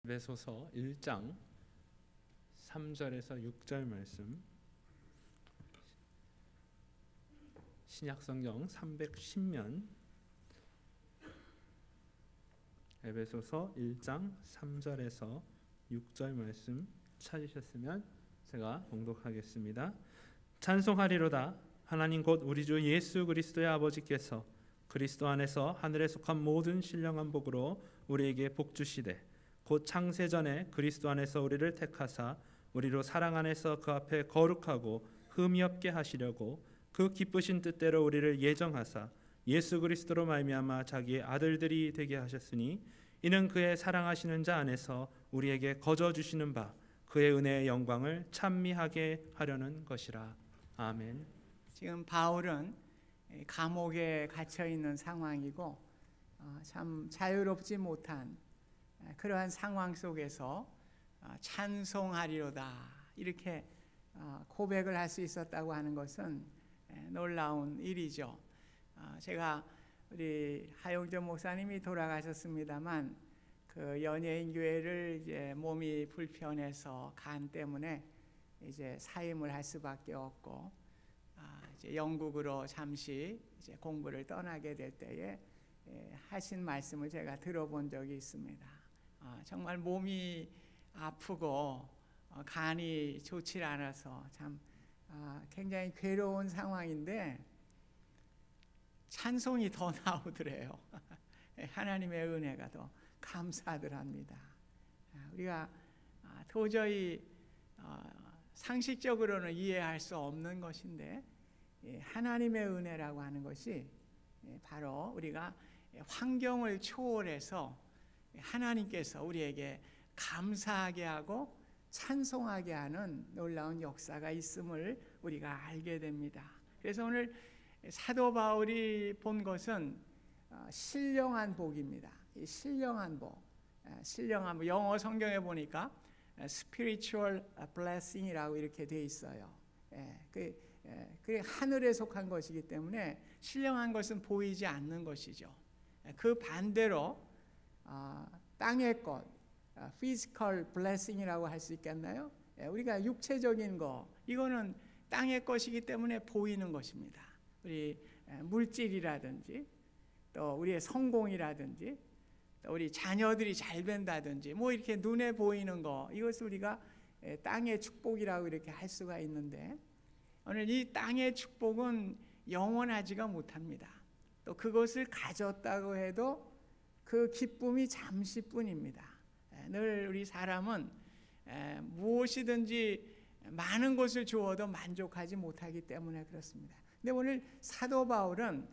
에베소서 1장 3절에서 6절 말씀, 신약성경 310면 에베소서 1장 3절에서 6절 말씀 찾으셨으면 제가 봉독하겠습니다. 찬송하리로다. 하나님 곧 우리 주 예수 그리스도의 아버지께서 그리스도 안에서 하늘에 속한 모든 신령한 복으로 우리에게 복 주시되 곧 창세전에 그리스도 안에서 우리를 택하사 우리로 사랑 안에서 그 앞에 거룩하고 흠이 없게 하시려고 그 기쁘신 뜻대로 우리를 예정하사 예수 그리스도로 말미암아 자기의 아들들이 되게 하셨으니 이는 그의 사랑하시는 자 안에서 우리에게 거저 주시는 바 그의 은혜의 영광을 찬미하게 하려는 것이라. 아멘. 지금 바울은 감옥에 갇혀 있는 상황이고 참 자유롭지 못한 그러한 상황 속에서 찬송하리로다 이렇게 고백을 할 수 있었다고 하는 것은 놀라운 일이죠. 제가 우리 하용조 목사님이 돌아가셨습니다만 그 연예인 교회를 이제 몸이 불편해서 간 때문에 이제 사임을 할 수밖에 없고 이제 영국으로 잠시 이제 공부를 떠나게 될 때에 하신 말씀을 제가 들어본 적이 있습니다. 정말 몸이 아프고 간이 좋지 않아서 참 굉장히 괴로운 상황인데 찬송이 더 나오더래요. 하나님의 은혜가 더 감사하더랍니다. 우리가 도저히 상식적으로는 이해할 수 없는 것인데 하나님의 은혜라고 하는 것이 바로 우리가 환경을 초월해서 하나님께서 우리에게 감사하게 하고 찬송하게 하는 놀라운 역사가 있음을 우리가 알게 됩니다. 그래서 오늘 사도 바울이 본 것은 신령한 복입니다. 이 신령한 복, 영어 성경에 보니까 spiritual blessing이라고 이렇게 돼 있어요. 그게 하늘에 속한 것이기 때문에 신령한 것은 보이지 않는 것이죠. 그 반대로 땅의 것, physical blessing이라고 할 수 있겠나요? 우리가 육체적인 거, 이거는 땅의 것이기 때문에 보이는 것입니다. 우리 물질이라든지 또 우리의 성공이라든지 또 우리 자녀들이 잘 된다든지 뭐 이렇게 눈에 보이는 거, 이것을 우리가 땅의 축복이라고 이렇게 할 수가 있는데 오늘 이 땅의 축복은 영원하지가 못합니다. 또 그것을 가졌다고 해도 그 기쁨이 잠시뿐입니다. 늘 우리 사람은 무엇이든지 많은 것을 주어도 만족하지 못하기 때문에 그렇습니다. 근데 오늘 사도 바울은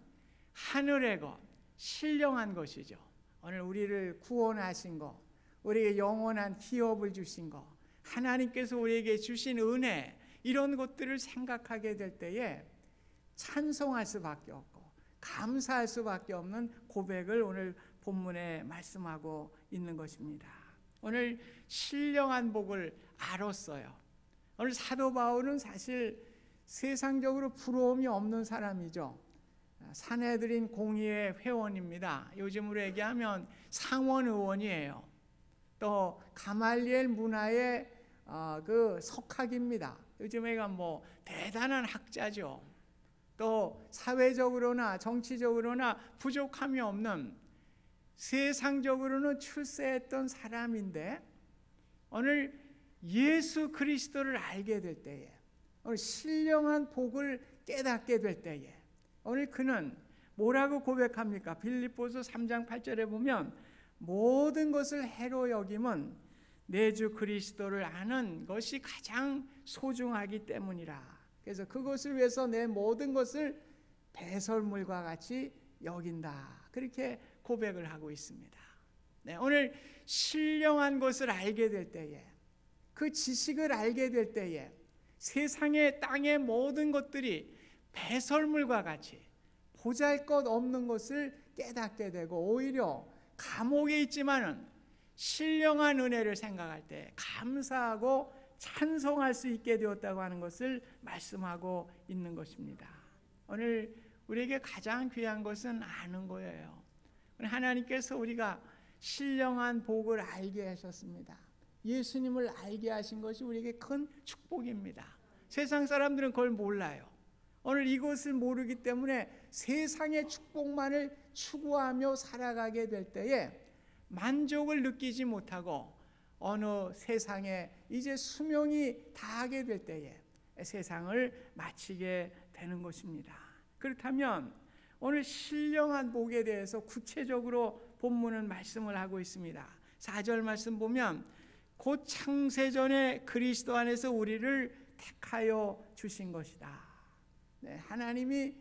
하늘의 것, 신령한 것이죠. 오늘 우리를 구원하신 것, 우리에게 영원한 기업을 주신 것, 하나님께서 우리에게 주신 은혜, 이런 것들을 생각하게 될 때에 찬송할 수밖에 없고 감사할 수밖에 없는 고백을 오늘 본문에 말씀하고 있는 것입니다. 오늘 신령한 복을 알았어요. 오늘 사도 바울은 사실 세상적으로 부러움이 없는 사람이죠. 사내들인 공의회 회원입니다. 요즘으로 얘기하면 상원 의원이에요. 또 가말리엘 문화의 그 석학입니다. 요즘에가 뭐 대단한 학자죠. 또 사회적으로나 정치적으로나 부족함이 없는 세상적으로는 출세했던 사람인데 오늘 예수 그리스도를 알게 될 때에, 오늘 신령한 복을 깨닫게 될 때에 오늘 그는 뭐라고 고백합니까? 빌립보서 3장 8절에 보면 모든 것을 해로 여김은 내 주 그리스도를 아는 것이 가장 소중하기 때문이라. 그래서 그것을 위해서 내 모든 것을 배설물과 같이 여긴다. 그렇게 고백을 하고 있습니다. 네, 오늘 신령한 것을 알게 될 때에, 그 지식을 알게 될 때에 세상의 땅의 모든 것들이 배설물과 같이 보잘것없는 것을 깨닫게 되고 오히려 감옥에 있지만은 신령한 은혜를 생각할 때 감사하고 찬송할 수 있게 되었다고 하는 것을 말씀하고 있는 것입니다. 오늘 우리에게 가장 귀한 것은 아는 거예요. 하나님께서 우리가 신령한 복을 알게 하셨습니다. 예수님을 알게 하신 것이 우리에게 큰 축복입니다. 세상 사람들은 그걸 몰라요. 오늘 이것을 모르기 때문에 세상의 축복만을 추구하며 살아가게 될 때에 만족을 느끼지 못하고 어느 세상에 이제 수명이 다하게 될 때에 세상을 마치게 되는 것입니다. 그렇다면 오늘 신령한 복에 대해서 구체적으로 본문은 말씀을 하고 있습니다. 4절 말씀 보면 곧 창세전에 그리스도 안에서 우리를 택하여 주신 것이다. 네, 하나님이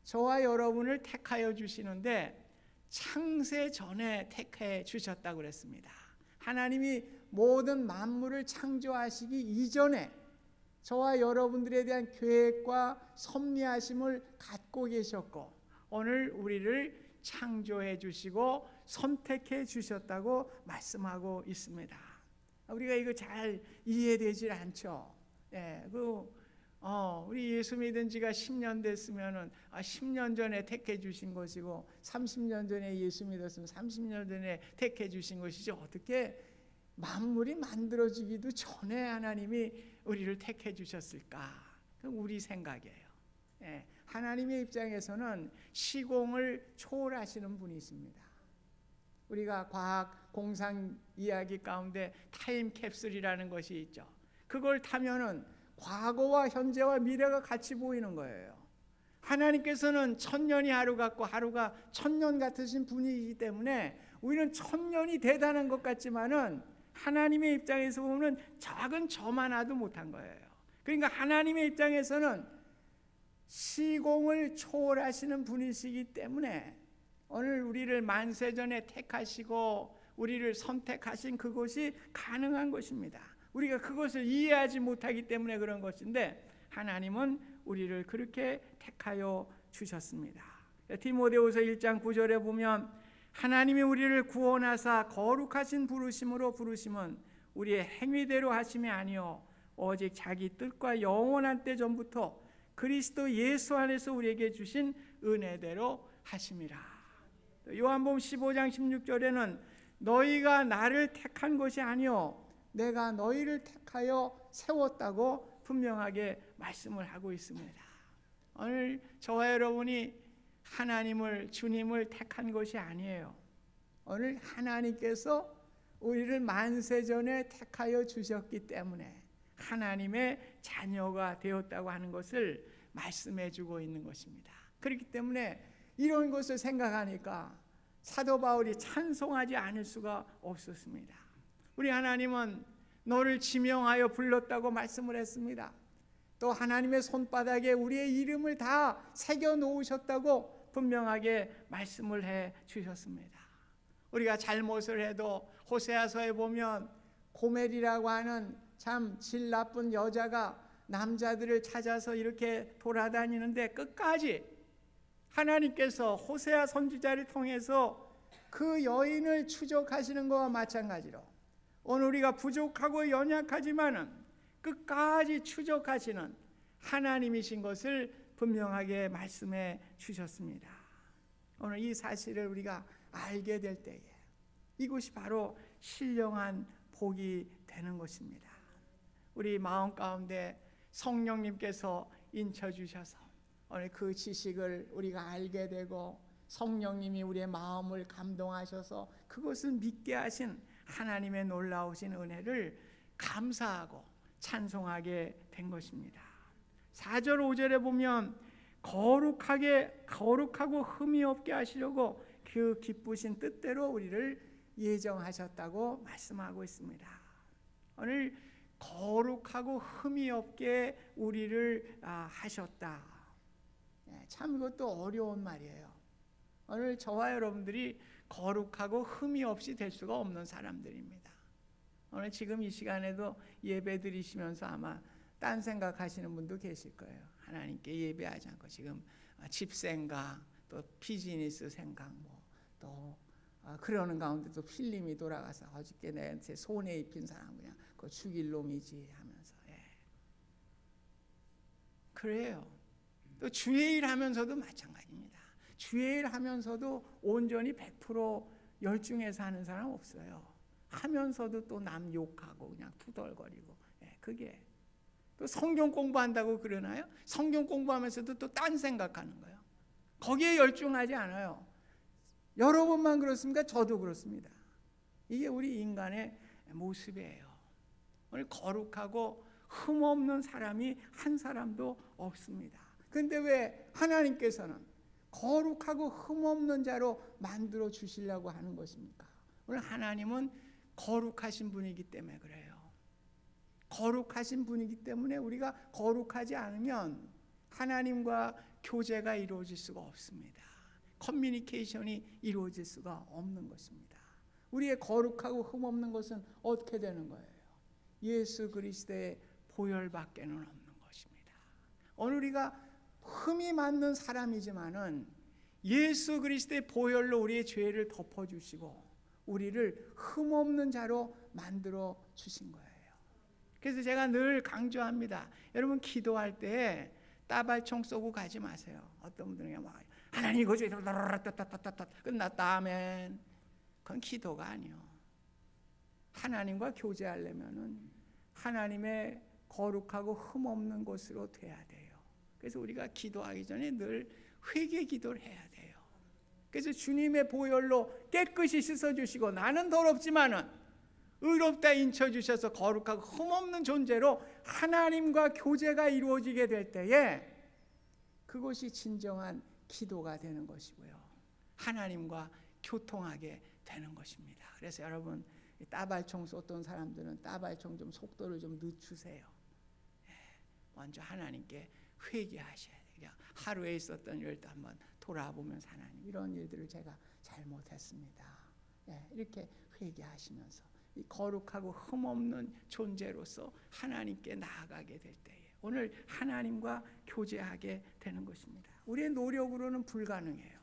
저와 여러분을 택하여 주시는데 창세전에 택해 주셨다고 그랬습니다. 하나님이 모든 만물을 창조하시기 이전에 저와 여러분들에 대한 계획과 섭리하심을 갖고 계셨고 오늘 우리를 창조해 주시고 선택해 주셨다고 말씀하고 있습니다. 우리가 이거 잘 이해되질 않죠. 우리 예수 믿은 지가 10년 됐으면은 10년 전에 택해 주신 것이고 30년 전에 예수 믿었으면 30년 전에 택해 주신 것이지 어떻게 만물이 만들어지기도 전에 하나님이 우리를 택해 주셨을까? 그건 우리 생각이에요. 하나님의 입장에서는 시공을 초월하시는 분이십니다. 우리가 과학 공상 이야기 가운데 타임캡슐이라는 것이 있죠. 그걸 타면은 과거와 현재와 미래가 같이 보이는 거예요. 하나님께서는 천년이 하루 같고 하루가 천년 같으신 분이기 때문에 우리는 천년이 대단한 것 같지만은 하나님의 입장에서 보면 작은 점 하나도 못한 거예요. 그러니까 하나님의 입장에서는 시공을 초월하시는 분이시기 때문에 오늘 우리를 만세전에 택하시고 우리를 선택하신 그것이 가능한 것입니다. 우리가 그것을 이해하지 못하기 때문에 그런 것인데 하나님은 우리를 그렇게 택하여 주셨습니다. 디모데후서 1장 9절에 보면 하나님이 우리를 구원하사 거룩하신 부르심으로 부르심은 우리의 행위대로 하심이 아니요 오직 자기 뜻과 영원한 때 전부터 그리스도 예수 안에서 우리에게 주신 은혜대로 하심이라. 요한복음 15장 16절에는 너희가 나를 택한 것이 아니요 내가 너희를 택하여 세웠다고 분명하게 말씀을 하고 있습니다. 오늘 저와 여러분이 하나님을 주님을 택한 것이 아니에요. 오늘 하나님께서 우리를 만세전에 택하여 주셨기 때문에 하나님의 자녀가 되었다고 하는 것을 말씀해 주고 있는 것입니다. 그렇기 때문에 이런 것을 생각하니까 사도 바울이 찬송하지 않을 수가 없었습니다. 우리 하나님은 너를 지명하여 불렀다고 말씀을 했습니다. 또 하나님의 손바닥에 우리의 이름을 다 새겨 놓으셨다고 분명하게 말씀을 해 주셨습니다. 우리가 잘못을 해도 호세아서에 보면 고멜이라고 하는 참 질 나쁜 여자가 남자들을 찾아서 이렇게 돌아다니는데 끝까지 하나님께서 호세아 선지자를 통해서 그 여인을 추적하시는 것과 마찬가지로 오늘 우리가 부족하고 연약하지만은 끝까지 추적하시는 하나님이신 것을 분명하게 말씀해 주셨습니다. 오늘 이 사실을 우리가 알게 될 때에 이것이 바로 신령한 복이 되는 것입니다. 우리 마음 가운데 성령님께서 인쳐주셔서 오늘 그 지식을 우리가 알게 되고 성령님이 우리의 마음을 감동하셔서 그것을 믿게 하신 하나님의 놀라우신 은혜를 감사하고 찬송하게 된 것입니다. 4절 5절에 보면 거룩하고 흠이 없게 하시려고 그 기쁘신 뜻대로 우리를 예정하셨다고 말씀하고 있습니다. 오늘 거룩하고 흠이 없게 우리를 하셨다. 참 이것도 어려운 말이에요. 오늘 저와 여러분들이 거룩하고 흠이 없이 될 수가 없는 사람들입니다. 오늘 지금 이 시간에도 예배 드리시면서 아마 딴 생각하시는 분도 계실 거예요. 하나님께 예배하지 않고 지금 집 생각, 또 비즈니스 생각, 또 그러는 가운데 또 필름이 돌아가서 어저께 내한테 손에 입힌 사람 그냥 그 죽일 놈이지 하면서 그래요. 또 주의 일 하면서도 마찬가지입니다. 주의 일 하면서도 온전히 100% 열중해 사는 사람 없어요. 하면서도 또 남 욕하고 그냥 투덜거리고. 그게 또 성경 공부한다고 그러나요? 성경 공부하면서도 또 딴 생각하는 거예요. 거기에 열중하지 않아요. 여러분만 그렇습니까? 저도 그렇습니다. 이게 우리 인간의 모습이에요. 오늘 거룩하고 흠없는 사람이 한 사람도 없습니다. 근데 왜 하나님께서는 거룩하고 흠없는 자로 만들어 주시려고 하는 것입니까? 오늘 하나님은 거룩하신 분이기 때문에 그래요. 거룩하신 분이기 때문에 우리가 거룩하지 않으면 하나님과 교제가 이루어질 수가 없습니다. 커뮤니케이션이 이루어질 수가 없는 것입니다. 우리의 거룩하고 흠없는 것은 어떻게 되는 거예요? 예수 그리스도의 보혈밖에는 없는 것입니다. 오늘 우리가 흠이 많은 사람이지만은 예수 그리스도의 보혈로 우리의 죄를 덮어주시고 우리를 흠없는 자로 만들어 주신 거예요. 그래서 제가 늘 강조합니다. 여러분 기도할 때 따발총 쏘고 가지 마세요. 어떤 분들은 막 하나님 이거 좀 끝났다 아멘. 그건 기도가 아니요. 하나님과 교제하려면은 하나님의 거룩하고 흠없는 곳으로 돼야 돼요. 그래서 우리가 기도하기 전에 늘 회개 기도를 해야 돼요. 그래서 주님의 보혈로 깨끗이 씻어주시고 나는 더럽지만은 의롭다 인쳐주셔서 거룩하고 흠없는 존재로 하나님과 교제가 이루어지게 될 때에 그것이 진정한 기도가 되는 것이고요. 하나님과 교통하게 되는 것입니다. 그래서 여러분 따발총 쏘던 사람들은 따발총 좀 속도를 좀 늦추세요. 먼저 하나님께 회개하셔야 돼요. 하루에 있었던 일도 한번 돌아보면서 하나님 이런 일들을 제가 잘못했습니다. 이렇게 회개하시면서 이 거룩하고 흠없는 존재로서 하나님께 나아가게 될 때에 오늘 하나님과 교제하게 되는 것입니다. 우리의 노력으로는 불가능해요.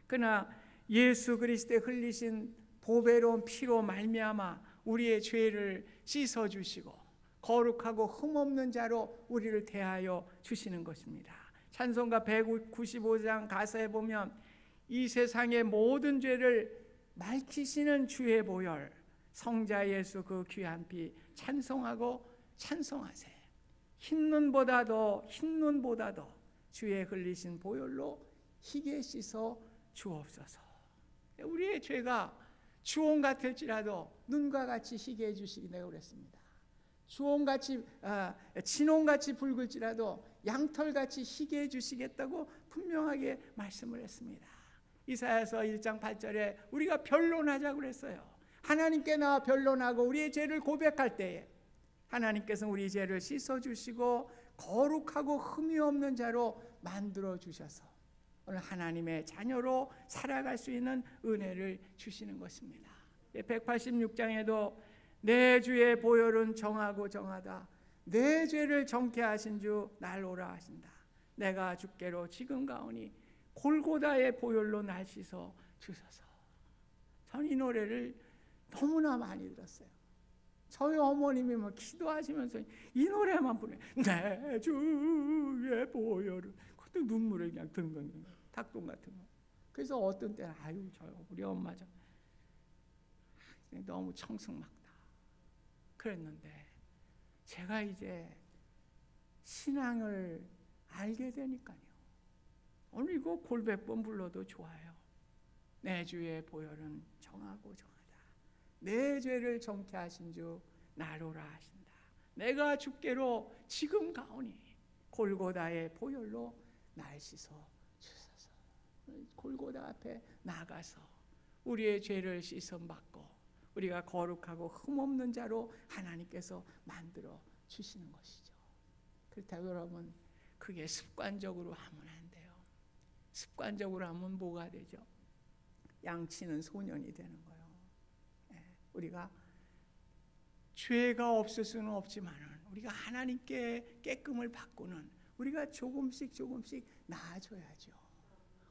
그러나 예수 그리스도의 흘리신 보배로운 피로 말미암아 우리의 죄를 씻어주시고 거룩하고 흠없는 자로 우리를 대하여 주시는 것입니다. 찬송가 195장 가사에 보면 이 세상의 모든 죄를 맑히시는 주의 보혈 성자 예수 그 귀한 피 찬송하고 찬송하세. 흰눈보다도 주의 흘리신 보혈로 희게 씻어 주옵소서. 우리의 죄가 주홍 같을지라도 눈과 같이 희게 해주시기로 그랬습니다. 주홍같이 진홍같이 붉을지라도 양털같이 희게 해주시겠다고 분명하게 말씀을 했습니다. 이사야서 1장 8절에 우리가 변론하자고 그랬어요. 하나님께 나와 변론하고 우리의 죄를 고백할 때에 하나님께서 우리 죄를 씻어주시고 거룩하고 흠이 없는 자로 만들어 주셔서 오늘 하나님의 자녀로 살아갈 수 있는 은혜를 주시는 것입니다. 186장에도 내 주의 보혈은 정하고 정하다. 내 죄를 정케 하신 주 날 오라 하신다. 내가 주께로 지금 가오니 골고다의 보혈로 날 씻어 주소서. 저는 이 노래를 너무나 많이 들었어요. 저희 어머님이 뭐 기도하시면서 이 노래만 부르요. 내 주의 보혈은 그것도 눈물을 그냥 등등등 닭똥 같은 거. 그래서 어떤 때는 아유 저 우리 엄마 저 너무 청승막다 그랬는데 제가 이제 신앙을 알게 되니까요. 오늘 이거 골백 번 불러도 좋아요. 내 주의 보혈은 정하고 정하다. 내 죄를 정케 하신 주 나로라 하신다. 내가 주께로 지금 가오니 골고다의 보혈로 날 씻어 주소서. 골고다 앞에 나가서 우리의 죄를 씻음받고 우리가 거룩하고 흠없는 자로 하나님께서 만들어 주시는 것이죠. 그렇다고 여러분 그게 습관적으로 하면 안 돼요. 습관적으로 하면 뭐가 되죠? 양치는 소년이 되는 거예요. 우리가 죄가 없을 수는 없지만은 우리가 하나님께 깨끔을 받고는 우리가 조금씩 나아져야죠.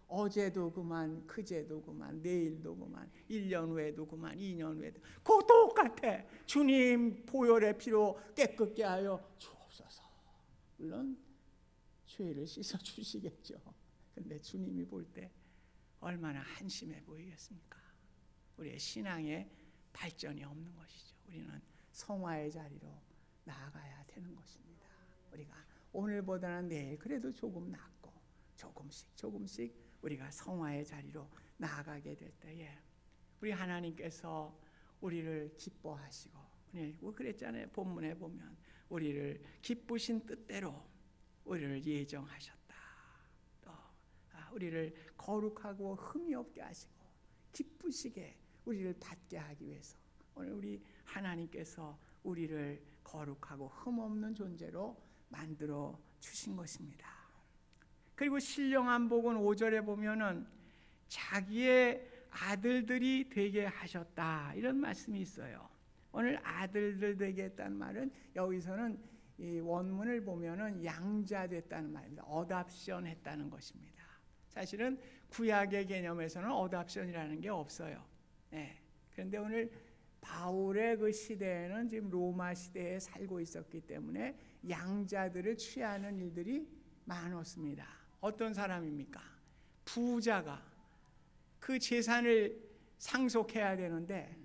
어제도 그만, 그제도 그만, 내일도 그만, 1년 후에도 그만, 2년 후에도 그거 똑같아. 주님 보혈의 피로 깨끗게 하여 주옵소서. 물론 죄를 씻어 주시겠죠. 근데 주님이 볼 때 얼마나 한심해 보이겠습니까? 우리의 신앙의 발전이 없는 것이죠. 우리는 성화의 자리로 나아가야 되는 것입니다. 우리가 오늘보다는 내일 그래도 조금 낫고 조금씩 우리가 성화의 자리로 나아가게 될 때에 우리 하나님께서 우리를 기뻐하시고, 그랬잖아요. 본문에 보면 우리를 기쁘신 뜻대로 우리를 예정하셨다. 또 우리를 거룩하고 흠이 없게 하시고 기쁘시게 우리를 받게 하기 위해서 오늘 우리 하나님께서 우리를 거룩하고 흠 없는 존재로 만들어 주신 것입니다. 그리고 신령한 복은 5절에 보면은 자기의 아들들이 되게 하셨다, 이런 말씀이 있어요. 오늘 아들들 되게 했다는 말은 여기서는 이 원문을 보면은 양자됐다는 말입니다. 어답션 했다는 것입니다. 사실은 구약의 개념에서는 어답션이라는 게 없어요. 그런데 오늘 바울의 그 시대에는 지금 로마 시대에 살고 있었기 때문에 양자들을 취하는 일들이 많았습니다. 어떤 사람입니까? 부자가 그 재산을 상속해야 되는데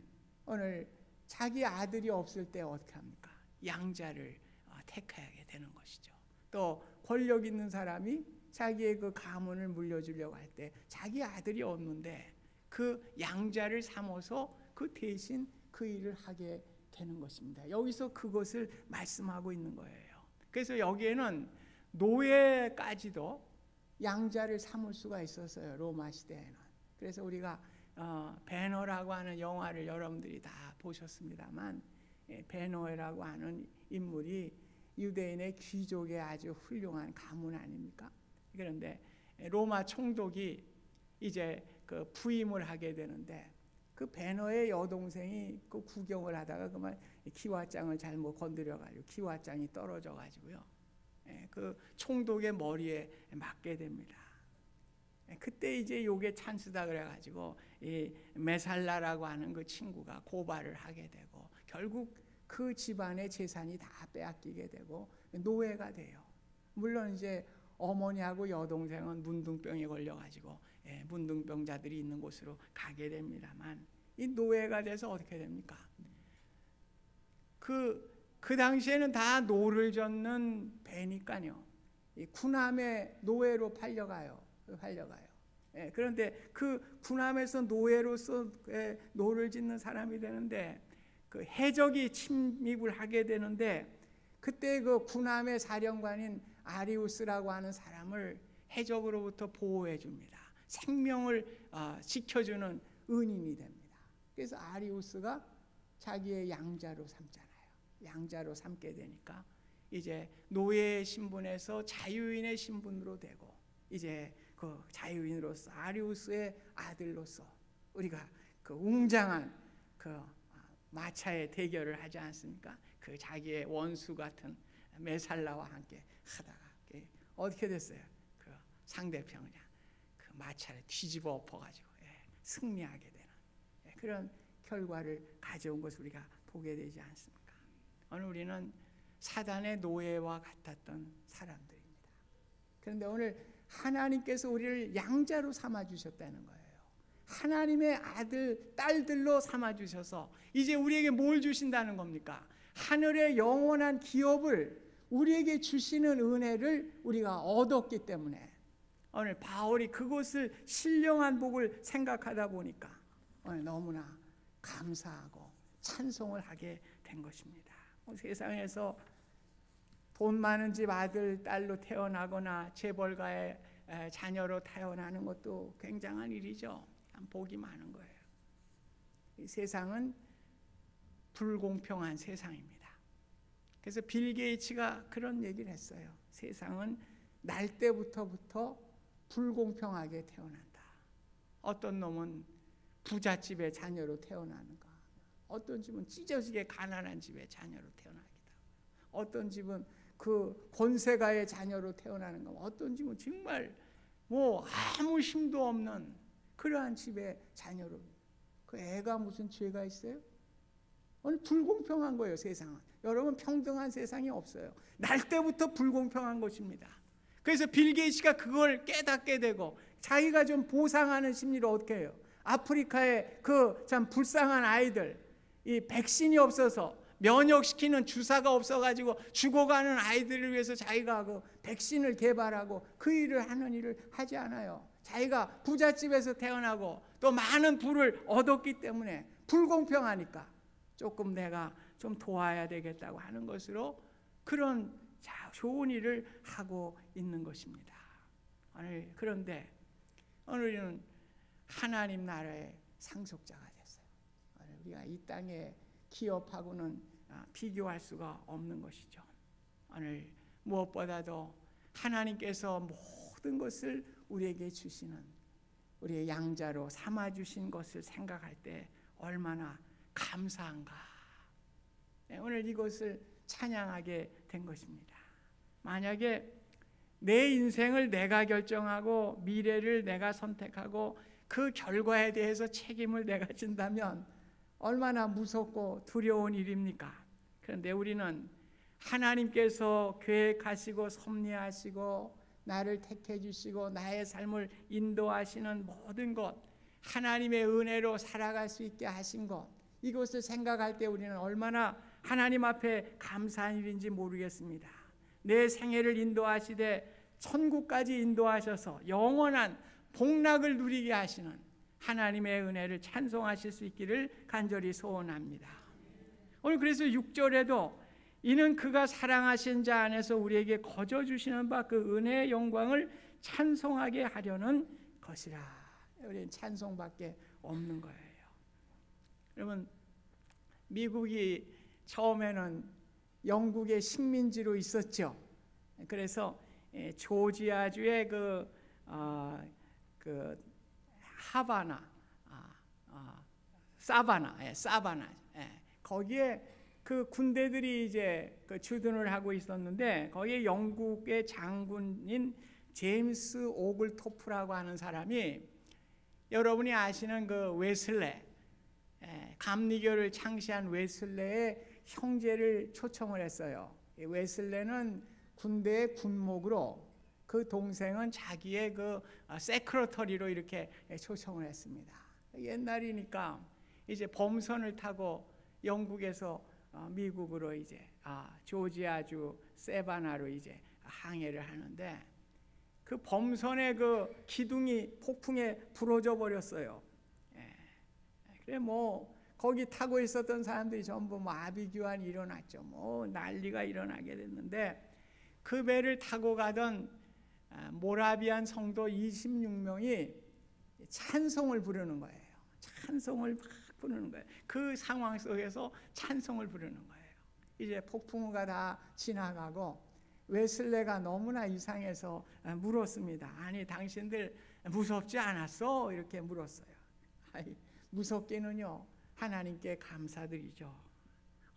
오늘 자기 아들이 없을 때 어떻게 합니까? 양자를 택하게 되는 것이죠. 또 권력 있는 사람이 자기의 그 가문을 물려주려고 할 때 자기 아들이 없는데 그 양자를 삼아서 그 대신 그 일을 하게 되는 것입니다. 여기서 그것을 말씀하고 있는 거예요. 그래서 여기에는 노예까지도 양자를 삼을 수가 있었어요. 로마 시대에는. 그래서 우리가 베너라고 하는 영화를 여러분들이 다 보셨습니다만, 베너라고 하는 인물이 유대인의 귀족의 아주 훌륭한 가문 아닙니까? 그런데 로마 총독이 이제 그 부임을 하게 되는데 그 베너의 여동생이 그 구경을 하다가 그만 기와장을 잘못 건드려가지고 기와장이 떨어져가지고요, 그 총독의 머리에 맞게 됩니다. 그때 이제 요게 찬스다 그래가지고 이 메살라라고 하는 그 친구가 고발을 하게 되고 결국 그 집안의 재산이 다 빼앗기게 되고 노예가 돼요. 물론 이제 어머니하고 여동생은 문둥병에 걸려가지고 문둥병자들이 있는 곳으로 가게 됩니다만, 이 노예가 돼서 어떻게 됩니까? 그 당시에는 다 노를 젓는 배니까요, 이 군함의 노예로 팔려가요. 그런데 그 군함에서 노예로서 노를 짓는 사람이 되는데 그 해적이 침입을 하게 되는데 그때 그 군함의 사령관인 아리우스라고 하는 사람을 해적으로부터 보호해 줍니다. 생명을 지켜주는 은인이 됩니다. 그래서 아리우스가 자기의 양자로 삼잖아요. 양자로 삼게 되니까 이제 노예의 신분에서 자유인의 신분으로 되고, 이제 그 자유인으로서 아리우스의 아들로서 우리가 그 웅장한 그 마차의 대결을 하지 않습니까? 그 자기의 원수 같은 메살라와 함께 하다가 어떻게 됐어요? 그 상대편 그냥 그 마차를 뒤집어 엎어가지고 승리하게 되는 그런 결과를 가져온 것을 우리가 보게 되지 않습니까? 오늘 우리는 사단의 노예와 같았던 사람들입니다. 그런데 오늘 하나님께서 우리를 양자로 삼아주셨다는 거예요. 하나님의 아들, 딸들로 삼아주셔서 이제 우리에게 뭘 주신다는 겁니까? 하늘의 영원한 기업을 우리에게 주시는 은혜를 우리가 얻었기 때문에 오늘 바울이 그것을 신령한 복을 생각하다 보니까 오늘 너무나 감사하고 찬송을 하게 된 것입니다. 세상에서 돈 많은 집 아들, 딸로 태어나거나 재벌가의 자녀로 태어나는 것도 굉장한 일이죠. 복이 많은 거예요. 이 세상은 불공평한 세상입니다. 그래서 빌 게이츠가 그런 얘기를 했어요. 세상은 날 때부터 불공평하게 태어난다. 어떤 놈은 부잣집의 자녀로 태어나는가, 어떤 집은 찢어지게 가난한 집의 자녀로 태어나기도 하고, 어떤 집은 그 권세가의 자녀로 태어나는가, 어떤 집은 정말 뭐 아무 힘도 없는 그러한 집의 자녀로. 그 애가 무슨 죄가 있어요? 오늘 불공평한 거예요. 세상은. 여러분, 평등한 세상이 없어요. 날 때부터 불공평한 것입니다. 그래서 빌 게이츠가 그걸 깨닫게 되고 자기가 좀 보상하는 심리를 어떻게 해요? 아프리카의 그 참 불쌍한 아이들, 이 백신이 없어서 면역시키는 주사가 없어가지고 죽어가는 아이들을 위해서 자기가 그 백신을 개발하고 그 일을 하는 일을 하지 않아요. 자기가 부잣집에서 태어나고 또 많은 부를 얻었기 때문에 불공평하니까 조금 내가 좀 도와야 되겠다고 하는 것으로 그런 좋은 일을 하고 있는 것입니다. 그런데 오늘은 하나님 나라의 상속자가 됐어요. 우리가 이 땅의 기업하고는 비교할 수가 없는 것이죠. 오늘 무엇보다도 하나님께서 모든 것을 우리에게 주시는 우리의 양자로 삼아주신 것을 생각할 때 얼마나 감사한가. 오늘 이것을 찬양하게 된 것입니다. 만약에 내 인생을 내가 결정하고 미래를 내가 선택하고 그 결과에 대해서 책임을 내가 진다면 얼마나 무섭고 두려운 일입니까? 그런데 우리는 하나님께서 계획하시고 섭리하시고 나를 택해 주시고 나의 삶을 인도하시는 모든 것, 하나님의 은혜로 살아갈 수 있게 하신 것, 이것을 생각할 때 우리는 얼마나 하나님 앞에 감사한 일인지 모르겠습니다. 내 생애를 인도하시되 천국까지 인도하셔서 영원한 복락을 누리게 하시는 하나님의 은혜를 찬송하실 수 있기를 간절히 소원합니다. 오늘 그래서 6절에도 이는 그가 사랑하신 자 안에서 우리에게 거저 주시는 바 그 은혜의 영광을 찬송하게 하려는 것이라. 우리는 찬송밖에 없는 거예요. 여러분, 미국이 처음에는 영국의 식민지로 있었죠. 그래서 조지아주의 사바나, 거기에 그 군대들이 이제 그 주둔을 하고 있었는데 거기에 영국의 장군인 제임스 오글토프라고 하는 사람이 여러분이 아시는 그 웨슬레, 감리교를 창시한 웨슬레의 형제를 초청을 했어요. 웨슬레는 군대의 군목으로 그 동생은 자기의 그 세크러터리로 이렇게 초청을 했습니다. 옛날이니까 이제 범선을 타고 영국에서 미국으로 이제 조지아주 세바나로 이제 항해를 하는데 그 범선의 그 기둥이 폭풍에 부러져 버렸어요. 그래 뭐 거기 타고 있었던 사람들이 전부 뭐 아비규환이 일어났죠. 뭐 난리가 일어나게 됐는데 그 배를 타고 가던 모라비안 성도 26명이 찬송을 부르는 거예요. 찬송을 막 부르는 거예요. 그 상황 속에서 찬송을 부르는 거예요. 이제 폭풍우가 다 지나가고 웨슬레가 너무나 이상해서 물었습니다. 아니 당신들 무섭지 않았어? 이렇게 물었어요. 아이, 무섭기는요 하나님께 감사드리죠.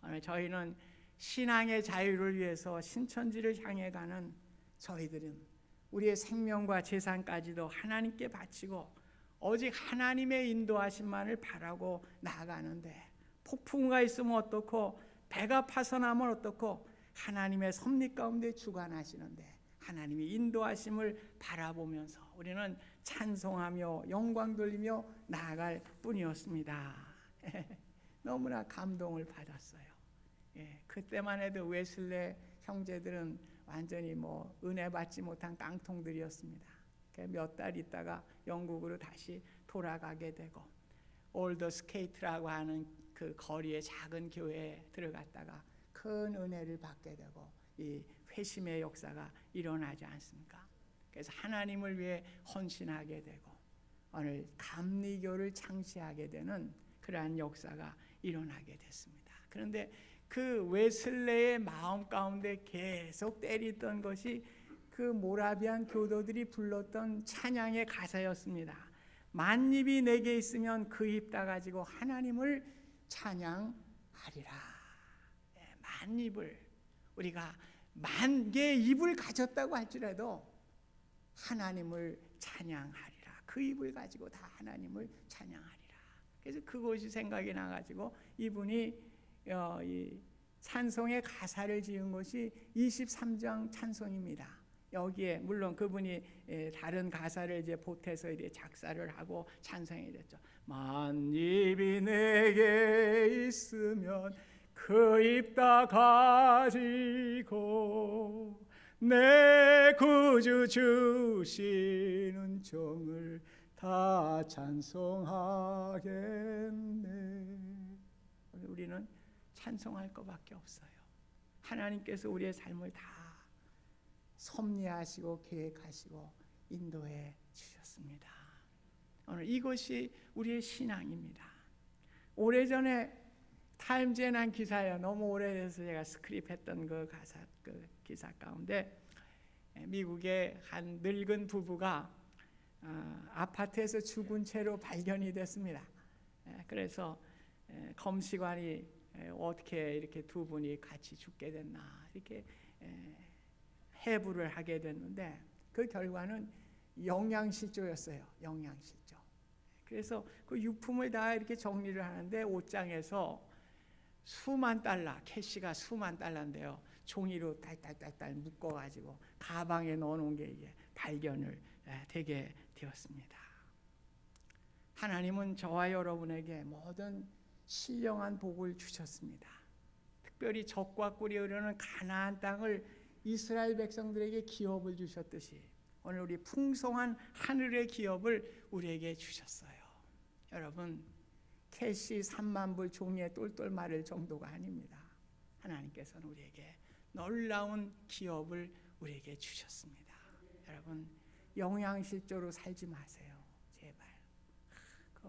오늘 저희는 신앙의 자유를 위해서 신천지를 향해 가는 저희들은 우리의 생명과 재산까지도 하나님께 바치고 오직 하나님의 인도하심만을 바라고 나아가는데 폭풍우가 있으면 어떻고 배가 파선하면 어떻고 하나님의 섭리 가운데 주관하시는데 하나님의 인도하심을 바라보면서 우리는 찬송하며 영광 돌리며 나아갈 뿐이었습니다. 너무나 감동을 받았어요. 그때만 해도 웨슬레 형제들은 완전히 뭐 은혜 받지 못한 깡통들이었습니다. 몇 달 있다가 영국으로 다시 돌아가게 되고 올더 스케이트라고 하는 그 거리의 작은 교회에 들어갔다가 큰 은혜를 받게 되고 이 회심의 역사가 일어나지 않습니까? 그래서 하나님을 위해 헌신하게 되고 오늘 감리교를 창시하게 되는 그러한 역사가 일어나게 됐습니다. 그런데 그 웨슬레의 마음 가운데 계속 때리던 것이 그 모라비안 교도들이 불렀던 찬양의 가사였습니다. 만입이 내게 있으면 그 입 다 가지고 하나님을 찬양하리라. 만입을 우리가 만 개의 입을 가졌다고 할지라도 하나님을 찬양하리라. 그 입을 가지고 다 하나님을 찬양하리라. 그래서 그것이 생각이 나가지고 이분이 이 찬송의 가사를 지은 것이 23장 찬송입니다. 여기에 물론 그분이 다른 가사를 이제 보태서 이제 작사를 하고 찬송이 됐죠. 만입이 내게 있으면 그 입 다 가지고 내 구주 주시는 종을 다 찬송하겠네. 우리는 찬송할 것밖에 없어요. 하나님께서 우리의 삶을 다 섭리하시고 계획하시고 인도해 주셨습니다. 오늘 이것이 우리의 신앙입니다. 오래전에 타임즈에 난 기사예요. 너무 오래돼서 제가 스크립했던 그 기사 가운데 미국의 한 늙은 부부가 아파트에서 죽은 채로 발견이 됐습니다. 그래서 검시관이 어떻게 이렇게 두 분이 같이 죽게 됐나 이렇게 해부를 하게 됐는데 그 결과는 영양실조였어요. 영양실조. 그래서 그 유품을 다 이렇게 정리를 하는데 옷장에서 수만 달러, 캐시가 수만 달러인데요. 종이로 딸딸딸딸 묶어가지고 가방에 넣어놓은 게 이게 발견을 되게 되었습니다. 하나님은 저와 여러분에게 모든 신령한 복을 주셨습니다. 특별히 적과 꿀이 흐르는 가나안 땅을 이스라엘 백성들에게 기업을 주셨듯이 오늘 우리 풍성한 하늘의 기업을 우리에게 주셨어요. 여러분, 캐시 3만 불 종이에 똘똘 마를 정도가 아닙니다. 하나님께서는 우리에게 놀라운 기업을 우리에게 주셨습니다. 여러분, 영양실조로 살지 마세요. 제발.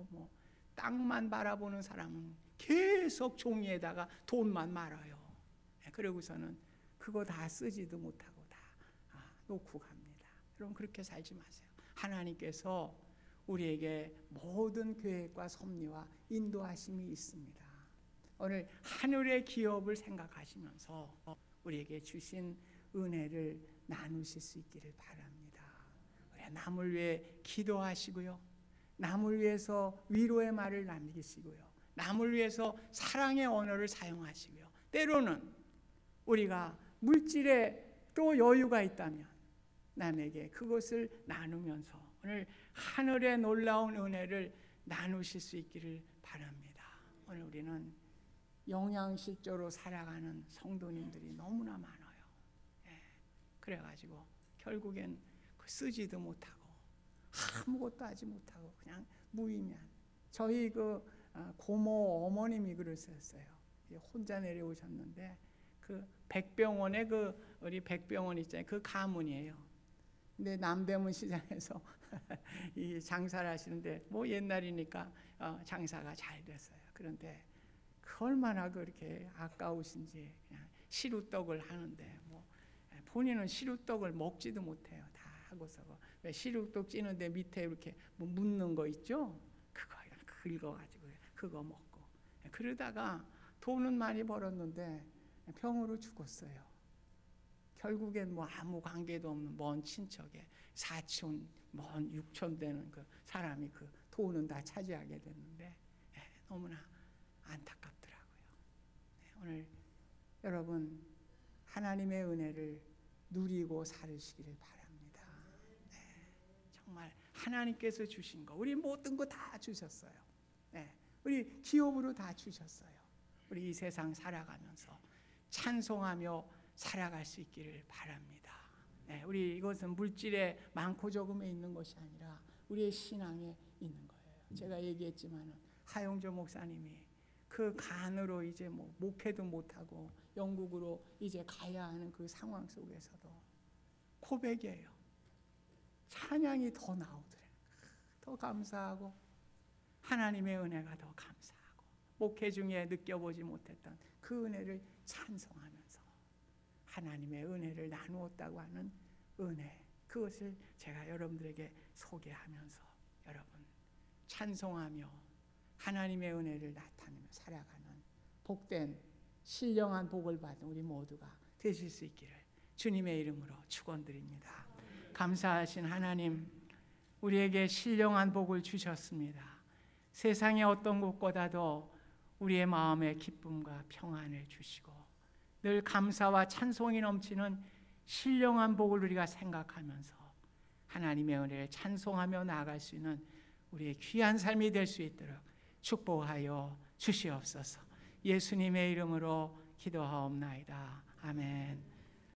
뭐 땅만 바라보는 사람은 계속 종이에다가 돈만 말아요. 그러고서는 그거 다 쓰지도 못하고 다 놓고 갑니다. 여러분, 그렇게 살지 마세요. 하나님께서 우리에게 모든 계획과 섭리와 인도하심이 있습니다. 오늘 하늘의 기업을 생각하시면서 우리에게 주신 은혜를 나누실 수 있기를 바랍니다. 우리 남을 위해 기도하시고요. 남을 위해서 위로의 말을 남기시고요. 남을 위해서 사랑의 언어를 사용하시고요. 때로는 우리가 물질에 또 여유가 있다면 남에게 그것을 나누면서 오늘 하늘의 놀라운 은혜를 나누실 수 있기를 바랍니다. 오늘 우리는 영양실조로 살아가는 성도님들이 너무나 많아요. 그래가지고 결국엔 쓰지도 못하고 아무것도 하지 못하고 그냥 무의미한. 저희 고모 어머님이 그러셨어요. 혼자 내려오셨는데 그 백병원에 우리 백병원 있잖아요. 그 가문이에요. 근데 남대문 시장에서 이 장사를 하시는데 뭐 옛날이니까 장사가 잘 됐어요. 그런데 얼마나 그렇게 아까우신지 그냥 시루떡을 하는데 뭐 본인은 시루떡을 먹지도 못해요. 다 하고서 왜 시루떡 찌는데 밑에 이렇게 뭐 묻는 거 있죠? 그거 긁어가지고 그거 먹고 그러다가 돈은 많이 벌었는데 병으로 죽었어요. 결국엔 뭐 아무 관계도 없는 먼 친척에 사촌, 먼 육촌 되는 그 사람이 그 돈은 다 차지하게 됐는데 너무나 안타깝더라고요. 오늘 여러분 하나님의 은혜를 누리고 살으시기를 바랍니다. 정말 하나님께서 주신 거 우리 모든 거 다 주셨어요. 우리 기업으로 다 주셨어요. 우리 이 세상 살아가면서 찬송하며 살아갈 수 있기를 바랍니다. 우리 이것은 물질에 많고 적음에 있는 것이 아니라 우리의 신앙에 있는 거예요. 제가 얘기했지만 하용조 목사님이 그 간으로 이제 뭐 목회도 못하고 영국으로 이제 가야 하는 그 상황 속에서도 고백이에요. 찬양이 더 나오더래요. 더 감사하고 하나님의 은혜가 더 감사하고 목회 중에 느껴보지 못했던 그 은혜를 찬송하면서 하나님의 은혜를 나누었다고 하는 은혜, 그것을 제가 여러분들에게 소개하면서 여러분 찬송하며 하나님의 은혜를 나타내며 살아가는 복된 신령한 복을 받은 우리 모두가 되실 수 있기를 주님의 이름으로 축원드립니다. 감사하신 하나님, 우리에게 신령한 복을 주셨습니다. 세상의 어떤 것보다도 우리의 마음에 기쁨과 평안을 주시고 늘 감사와 찬송이 넘치는 신령한 복을 우리가 생각하면서 하나님의 은혜를 찬송하며 나아갈 수 있는 우리의 귀한 삶이 될 수 있도록 축복하여 주시옵소서. 예수님의 이름으로 기도하옵나이다. 아멘.